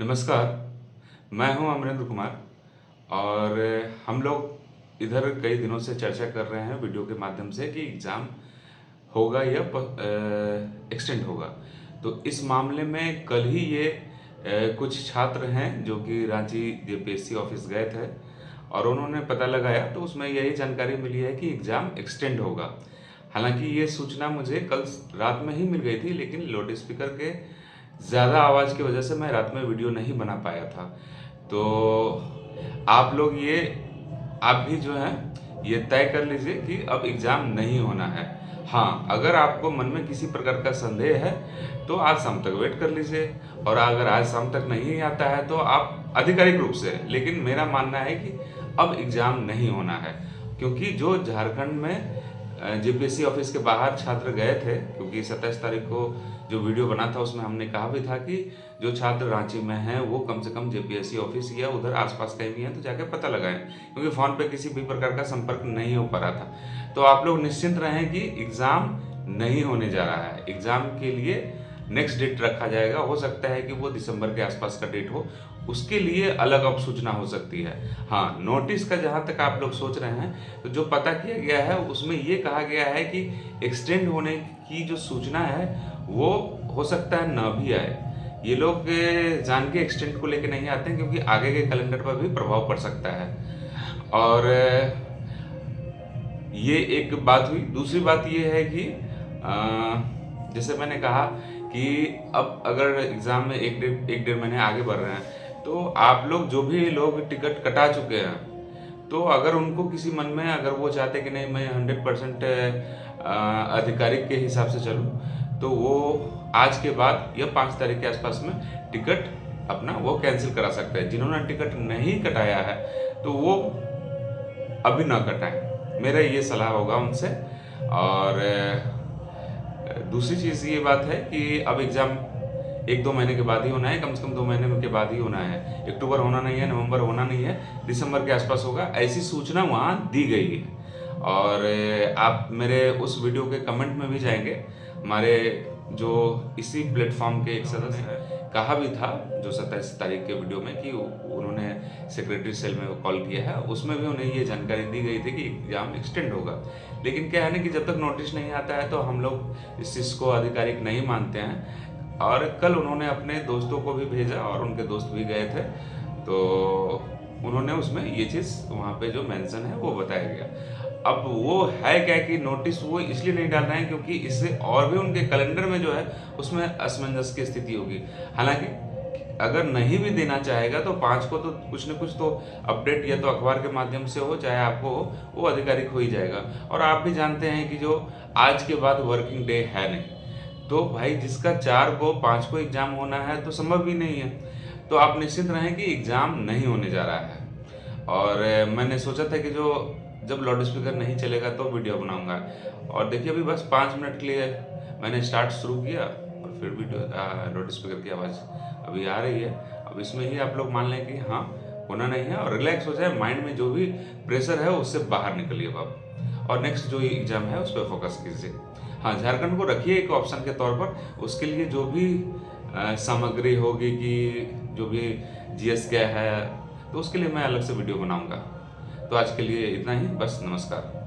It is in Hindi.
नमस्कार, मैं हूं अमरेंद्र कुमार और हम लोग इधर कई दिनों से चर्चा कर रहे हैं वीडियो के माध्यम से कि एग्ज़ाम होगा या एक्सटेंड होगा। तो इस मामले में कल ही ये कुछ छात्र हैं जो कि रांची जेपीएससी ऑफिस गए थे और उन्होंने पता लगाया तो उसमें यही जानकारी मिली है कि एग्ज़ाम एक्सटेंड होगा। हालांकि ये सूचना मुझे कल रात में ही मिल गई थी, लेकिन लाउड स्पीकर के ज़्यादा आवाज़ की वजह से मैं रात में वीडियो नहीं बना पाया था। तो आप लोग ये आप भी जो है ये तय कर लीजिए कि अब एग्ज़ाम नहीं होना है। हाँ, अगर आपको मन में किसी प्रकार का संदेह है तो आज शाम तक वेट कर लीजिए, और अगर आज शाम तक नहीं आता है तो आप आधिकारिक रूप से, लेकिन मेरा मानना है कि अब एग्ज़ाम नहीं होना है। क्योंकि जो झारखंड में जेपीएससी ऑफिस के बाहर छात्र गए थे, क्योंकि 27 तारीख को जो वीडियो बना था उसमें हमने कहा भी था कि जो छात्र रांची में हैं वो कम से कम जेपीएससी ऑफिस या उधर आसपास कहीं भी हैं तो जाके पता लगाएं, क्योंकि फ़ोन पे किसी भी प्रकार का संपर्क नहीं हो पा रहा था। तो आप लोग निश्चिंत रहें कि एग्ज़ाम नहीं होने जा रहा है। एग्ज़ाम के लिए नेक्स्ट डेट रखा जाएगा। हो सकता है कि वो दिसंबर के आसपास का डेट हो, उसके लिए अलग अब सूचना हो सकती है। हाँ, नोटिस का जहाँ तक आप लोग सोच रहे हैं, तो जो पता किया गया है उसमें ये कहा गया है कि एक्सटेंड होने की जो सूचना है वो हो सकता है ना भी आए। ये लोग जान के एक्सटेंड को लेके नहीं आते हैं, क्योंकि आगे के कैलेंडर पर भी प्रभाव पड़ सकता है। और ये एक बात हुई। दूसरी बात ये है कि जैसे मैंने कहा कि अब अगर एग्ज़ाम में एक डेढ़ महीने आगे बढ़ रहे हैं, तो आप लोग जो भी लोग टिकट कटा चुके हैं, तो अगर उनको किसी मन में अगर वो चाहते कि नहीं मैं 100% आधिकारिक के हिसाब से चलूँ, तो वो आज के बाद या 5 तारीख के आसपास में टिकट अपना वो कैंसिल करा सकते हैं। जिन्होंने टिकट नहीं कटाया है तो वो अभी ना कटाएं, मेरा ये सलाह होगा उनसे। और दूसरी चीज़ ये बात है कि अब एग्ज़ाम 1-2 महीने के बाद ही होना है, कम से कम 2 महीने के बाद ही होना है। अक्टूबर होना नहीं है, नवंबर होना नहीं है, दिसंबर के आसपास होगा, ऐसी सूचना वहाँ दी गई है। और आप मेरे उस वीडियो के कमेंट में भी जाएंगे, हमारे जो इसी प्लेटफॉर्म के एक सदस्य हैं कहा भी था जो 27 तारीख के वीडियो में कि उन्होंने सेक्रेटरी सेल में कॉल किया है, उसमें भी उन्हें ये जानकारी दी गई थी कि एग्ज़ाम एक्सटेंड होगा। लेकिन क्या है ना कि जब तक नोटिस नहीं आता है तो हम लोग इस चीज़ को आधिकारिक नहीं मानते हैं। और कल उन्होंने अपने दोस्तों को भी भेजा और उनके दोस्त भी गए थे, तो उन्होंने उसमें ये चीज़ वहाँ पे जो मेंशन है वो बताया गया। अब वो है क्या कि नोटिस वो इसलिए नहीं डाल रहे हैं क्योंकि इससे और भी उनके कैलेंडर में जो है उसमें असमंजस की स्थिति होगी। हालाँकि अगर नहीं भी देना चाहेगा तो 5 को तो कुछ न कुछ तो अपडेट या तो अखबार के माध्यम से हो चाहे आपको हो, वो आधिकारिक हो ही जाएगा। और आप भी जानते हैं कि जो आज के बाद वर्किंग डे है नहीं, तो भाई जिसका 4 को 5 को एग्ज़ाम होना है तो संभव ही नहीं है। तो आप निश्चिंत रहें कि एग्ज़ाम नहीं होने जा रहा है। और मैंने सोचा था कि जो जब लाउड स्पीकर नहीं चलेगा तो वीडियो बनाऊंगा, और देखिए अभी बस 5 मिनट के लिए मैंने स्टार्ट शुरू किया और फिर वीडियो लाउड स्पीकर की आवाज़ अभी आ रही है। अब इसमें ही आप लोग मान लें कि हाँ होना नहीं है, और रिलैक्स हो जाए, माइंड में जो भी प्रेशर है उससे बाहर निकलिए आप, और नेक्स्ट जो एग्ज़ाम है उस पर फोकस कीजिए। हाँ, झारखंड को रखिए एक ऑप्शन के तौर पर, उसके लिए जो भी सामग्री होगी कि जो भी जीएस क्या है तो उसके लिए मैं अलग से वीडियो बनाऊंगा। तो आज के लिए इतना ही, बस नमस्कार।